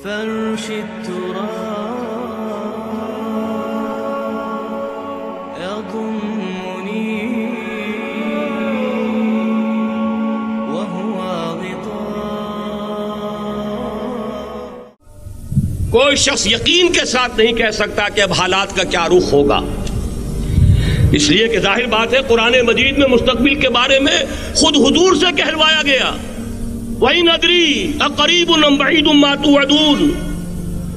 فرش التراب يضمني وهو غطاء. کوئی شخص یقین کے ساتھ نہیں کہہ سکتا کہ اب حالات کا کیا رخ ہوگا، اس لیے کہ ظاہر بات ہے قرآن مجید میں مستقبل کے بارے میں خود حضور سے کہلوایا گیا، وَإِنْ أَدْرِي أَقَرِيبٌ أَمْ بَعِيدٌ مَا تُوعَدُونَ.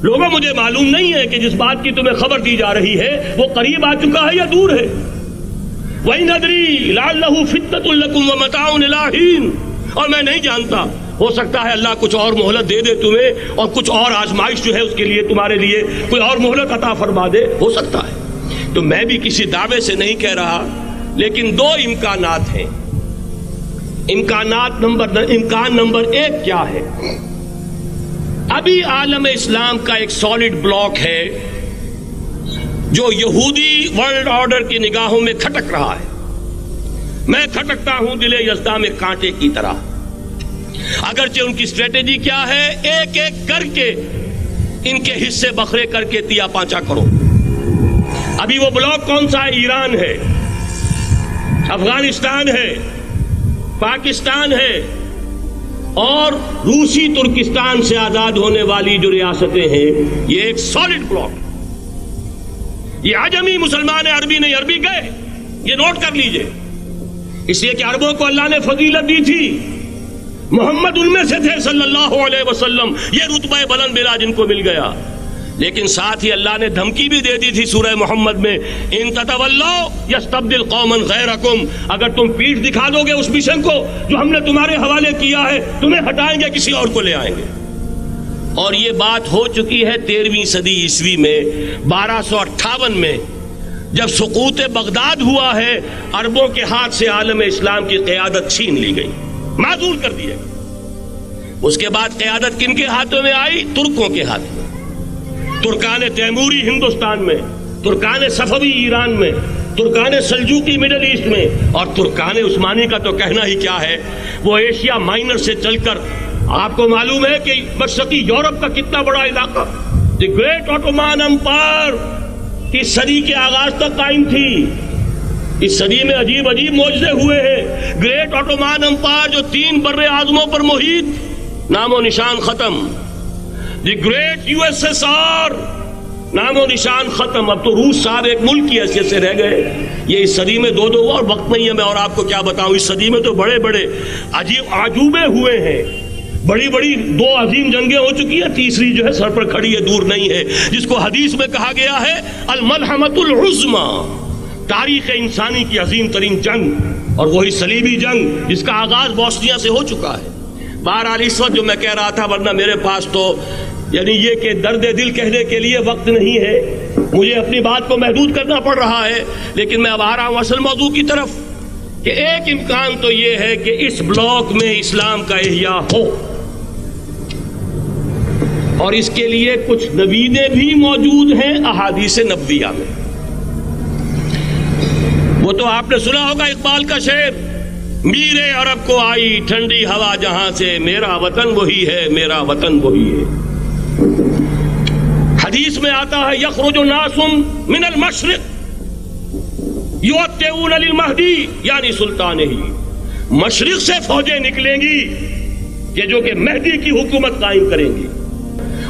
لوگوں مجھے معلوم نہیں ہے کہ جس بات کی تمہیں خبر دی جا رہی ہے وہ قریب آ چکا ہے یا دور ہے. وَإِنْ أَدْرِي لَعَلَّهُ فِتْنَةٌ لَكُمْ وَمَتَاعٌ إِلَىٰ حِينٍ. اور میں نہیں جانتا، ہو سکتا ہے اللہ کچھ اور مہلت دے دے تمہیں اور کچھ اور آزمائش جو ہے اس کے لیے تمہارے لیے کوئی اور مہلت عطا فرما دے، ہو سکتا ہے. تو میں بھی کسی دعوے سے نہیں کہہ رہا، لیکن دو امکانات ہیں. امکان نمبر ایک کیا ہے؟ ابھی عالم اسلام کا ایک سالڈ بلاک ہے جو یہودی ورلڈ آرڈر کی نگاہوں میں کھٹک رہا ہے. میں کھٹکتا ہوں دل یزداں میں کانٹے کی طرح. اگرچہ ان کی اسٹریٹجی کیا ہے؟ ایک ایک کر کے ان کے حصے بکھرے کر کے تیا پانچا کرو. ابھی وہ بلاک کون سا ہے؟ ایران ہے، افغانستان ہے، پاکستان ہے اور روسی ترکستان سے آزاد ہونے والی جو ریاستیں ہیں، یہ ایک سالڈ بلاک. یہ عجمی مسلمان عربی نہیں، عربی گئے، یہ نوٹ کر لیجئے. اس لیے کہ عربوں کو اللہ نے فضیلت دی تھی، محمد ان میں سے تھے صلی اللہ علیہ وسلم، یہ رتبہ بلند ملا جن کو مل گیا. لیکن ساتھ ہی اللہ نے دھمکی بھی دے دی تھی سورہ محمد میں، ان تتولوا یستبدل قوما غیرکم. اگر تم پیٹھ دکھا دو گے اس مشن کو جو ہم نے تمہارے حوالے کیا ہے، تمہیں ہٹائیں گے، کسی اور کو لے آئیں گے. اور یہ بات ہو چکی ہے 13ویں صدی عیسوی میں. 1258 میں جب سقوط بغداد ہوا ہے، عربوں کے ہاتھ سے عالم اسلام کی قیادت چھین لی گئی، معذور کر دیے. اس کے بعد قیادت کن کے ہاتھوں میں آئی؟ ترکوں کے ہاتھ میں. ترکان تیموری ہندوستان میں، ترکان صفوی ایران میں، ترکان سلجوقی مڈل ایسٹ میں، اور ترکان عثمانی کا تو کہنا ہی کیا ہے. وہ ایشیا مائنر سے چل کر آپ کو معلوم ہے کہ مشرقی یورپ کا کتنا بڑا علاقہ، دی گریٹ آٹومان امپائر اس صدی کے آغاز تک قائم تھی. اس صدی میں عجیب عجیب معجزے ہوئے ہیں. گریٹ آٹومان امپائر جو 3 بر اعظموں پر محیط، نام و نشان ختم. دی گریٹ USSR، نام و نشان ختم. اب تو روس صاحب ایک ملک کی حیثیت سے رہ گئے. یہ اس صدی میں دو اور وقت نہیں ہے میں اور آپ کو کیا بتاؤں. اس صدی میں تو بڑے بڑے عجیب عجوبے ہوئے ہیں. بڑی بڑی 2 عظیم جنگیں ہو چکی ہیں، تیسری جو ہے سر پر کھڑی ہے، دور نہیں ہے، جس کو حدیث میں کہا گیا ہے الملحمۃ العظمی، تاریخ انسانی کی عظیم ترین جنگ، اور وہی صلیبی جنگ جس کا آغاز بوسنیا سے ہو چکا ہے. بہرحال اس وقت جو میں کہہ رہا تھا، ورنہ میرے پاس تو یعنی یہ کہ درد دل کہنے کے لیے وقت نہیں ہے، مجھے اپنی بات کو محدود کرنا پڑ رہا ہے. لیکن میں اب آ رہا ہوں اصل موضوع کی طرف کہ ایک امکان تو یہ ہے کہ اس بلاک میں اسلام کا احیاء ہو، اور اس کے لیے کچھ نویدیں بھی موجود ہیں احادیث نبویہ میں. وہ تو آپ نے سنا ہوگا اقبال کا شعر، میرے عرب کو آئی ٹھنڈی ہوا جہاں سے، میرا وطن وہی ہے، میرا وطن وہی ہے. حدیث میں آتا ہے یخرج ناس من المشرق یؤتون للمہدی، یعنی سلطان ہی، مشرق سے فوجیں نکلیں گی کہ جو کہ مہدی کی حکومت قائم کریں گی،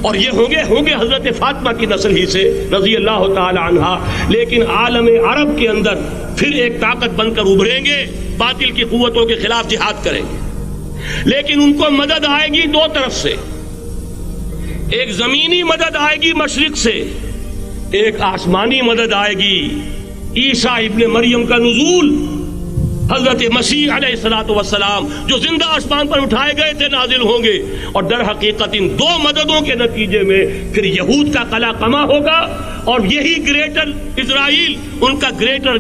اور یہ ہوں گے حضرت فاطمہ کی نسل ہی سے رضی اللہ تعالی عنہا. لیکن عالم عرب کے اندر پھر ایک طاقت بن کر ابھریں گے، باطل کی قوتوں کے خلاف جہاد کریں گے. لیکن ان کو مدد آئے گی 2 طرف سے. ایک زمینی مدد آئے گی مشرق سے، ایک آسمانی مدد آئے گی. عیسیٰ ابن مریم کا نزول، حضرت مسیح علیہ السلام جو زندہ آسمان پر اٹھائے گئے تھے نازل ہوں گے. اور در حقیقت ان 2 مددوں کے نتیجے میں پھر یہود کا قلعہ قمع ہوگا، اور یہی گریٹر اسرائیل ان کا گریٹر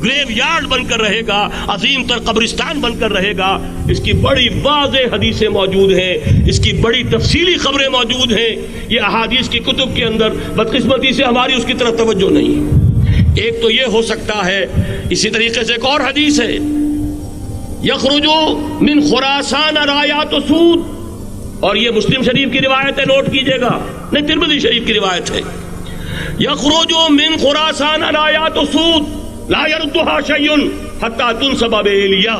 گریو یارڈ بن کر رہے گا، عظیم تر قبرستان بن کر رہے گا. اس کی بڑی واضح حدیثیں موجود ہیں، اس کی بڑی تفصیلی خبریں موجود ہیں. یہ احادیث کی کتب کے اندر بدقسمتی سے ہماری اس کی طرف توجہ نہیں. ایک تو یہ ہو سکتا ہے. اسی طریقے سے ایک اور حدیث ہے، یخرج من خراسان رایات سود، اور یہ مسلم شریف کی روایت ہے، نوٹ کیجئے گا، نہیں ترمذی شریف کی روایت ہے، یخرج من خراسان الآیات سود لا یردها شیء حتی تنصب بإیلیا.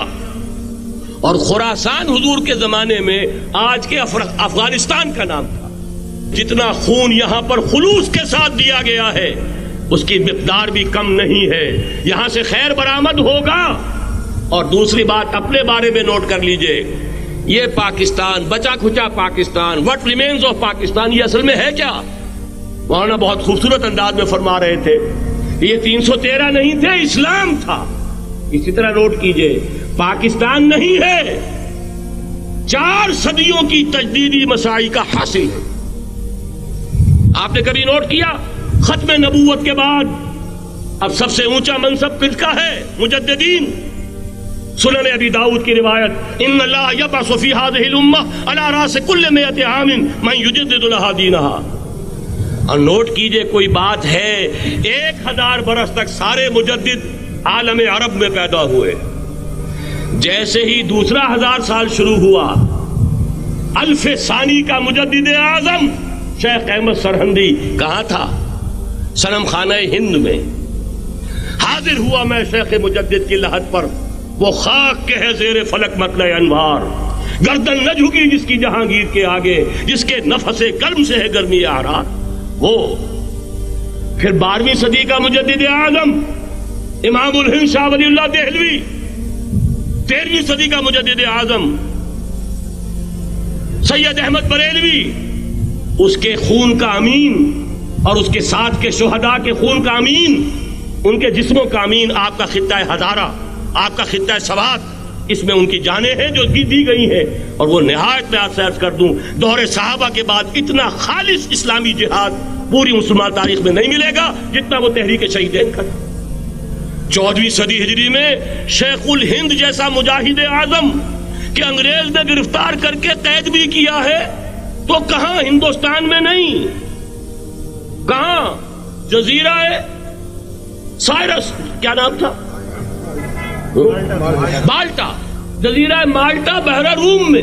اور خراسان حضور کے زمانے میں آج کے افغانستان کا نام تھا. جتنا خون یہاں پر خلوص کے ساتھ دیا گیا ہے اس کی مقدار بھی کم نہیں ہے. یہاں سے خیر برآمد ہوگا. اور دوسری بات اپنے بارے میں نوٹ کر لیجئے، یہ پاکستان، بچا کھچا Pakistan, what remains of Pakistan, یہ اصل میں ہے کیا؟ مولانا بہت خوبصورت انداز میں فرما رہے تھے، یہ 313 نہیں تھے، اسلام تھا. اسی طرح نوٹ کیجئے، پاکستان نہیں ہے، 4 صدیوں کی تجدیدی مساعی کا حاصل ہے. آپ نے کبھی نوٹ کیا ختم نبوت کے بعد اب سب سے اونچا منصب کس کا ہے؟ مجددین. سنن ابی داؤد کی روایت، ان اللہ یبعث فی هذه الامہ علی راس کل 100 عام من یجدد لها دینها. اور نوٹ کیجئے کوئی بات ہے، 1000 برس تک سارے مجدد عالم عرب میں پیدا ہوئے. جیسے ہی دوسرا 1000 سال شروع ہوا، الف ثانی کا مجدد اعظم شیخ احمد سرہندی کہاں تھا؟ صنم خانہ ہند میں. حاضر ہوا میں شیخ مجدد کی لحد پر، وہ خاک کے ہے زیر فلک مطلع انوار، گردن نہ جھکی جس کی جہانگیر کے آگے، جس کے نفس گرم سے ہے گرمی احرار. وہ پھر 12ویں صدی کا مجدد اعظم امام الہند شاہ ولی اللہ دہلوی، 13ویں صدی کا مجدد اعظم سید احمد بریلوی، اس کے خون کا امین اور اس کے ساتھ کے شہداء کے خون کا امین، ان کے جسموں کا امین. آپ کا خطہ ہزارہ، آپ کا خطہ سوات، اس میں ان کی جانیں ہیں جو دی گئی ہیں. اور وہ نہایت میں آپ سے عرض کر دوں، دور صحابہ کے بعد اتنا خالص اسلامی جہاد پوری مسلمان تاریخ میں نہیں ملے گا جتنا وہ تحریک شہیدین کا. 14ویں صدی ہجری میں شیخ الہند جیسا مجاہد اعظم کہ انگریز نے گرفتار کر کے قید بھی کیا ہے، تو کہاں؟ ہندوستان میں نہیں، کہاں؟ جزیرہ سائرس، کیا نام تھا؟ مالٹا، جزیرہ مالٹا بحر روم میں.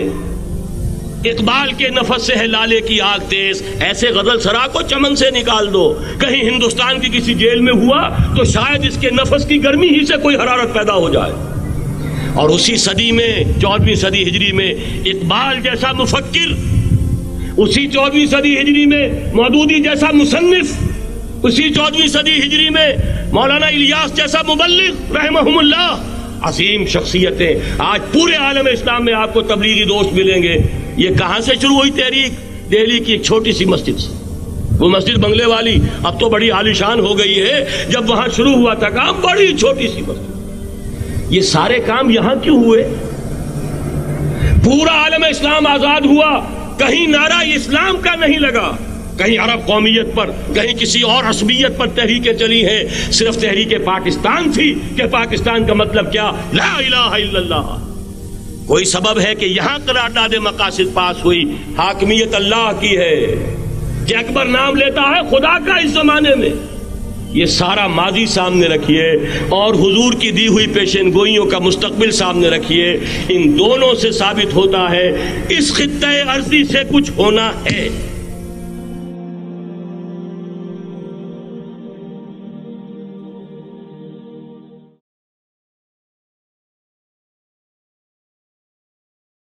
اقبال کے نفس سے ہے لالے کی آگ تیز، ایسے غزل سرا کو چمن سے نکال دو. کہیں ہندوستان کی کسی جیل میں ہوا تو شاید اس کے نفس کی گرمی ہی سے کوئی حرارت پیدا ہو جائے. اور اسی صدی میں 14ویں صدی ہجری میں اقبال جیسا مفکر، اسی 14ویں صدی ہجری میں مودودی جیسا مصنف، اسی 14ویں صدی ہجری میں مولانا الیاس جیسا مبلغ رحمہم اللہ، عظیم شخصیتیں. آج پورے عالم اسلام میں آپ کو تبلیغی دوست ملیں گے. یہ کہاں سے شروع ہوئی تحریک؟ دہلی کی ایک چھوٹی سی مسجد سے. وہ مسجد بنگلے والی اب تو بڑی عالیشان ہو گئی ہے، جب وہاں شروع ہوا تھا کام بڑی چھوٹی سی مسجد. یہ سارے کام یہاں کیوں ہوئے؟ پورا عالم اسلام آزاد ہوا، کہیں نعرہ اسلام کا نہیں لگا، کہیں عرب قومیت پر، کہیں کسی اور عصبیت پر تحریکیں چلی ہیں. صرف تحریک پاکستان تھی کہ پاکستان کا مطلب کیا؟ لا الہ الا اللہ. کوئی سبب ہے کہ یہاں قرارداد مقاصد پاس ہوئی، حاکمیت اللہ کی ہے کہ اکبر نام لیتا ہے خدا کا اس زمانے میں. یہ سارا ماضی سامنے رکھیے اور حضور کی دی ہوئی پیشین گوئیوں کا مستقبل سامنے رکھیے. ان دونوں سے ثابت ہوتا ہے اس خطہ ارضی سے کچھ ہونا ہے.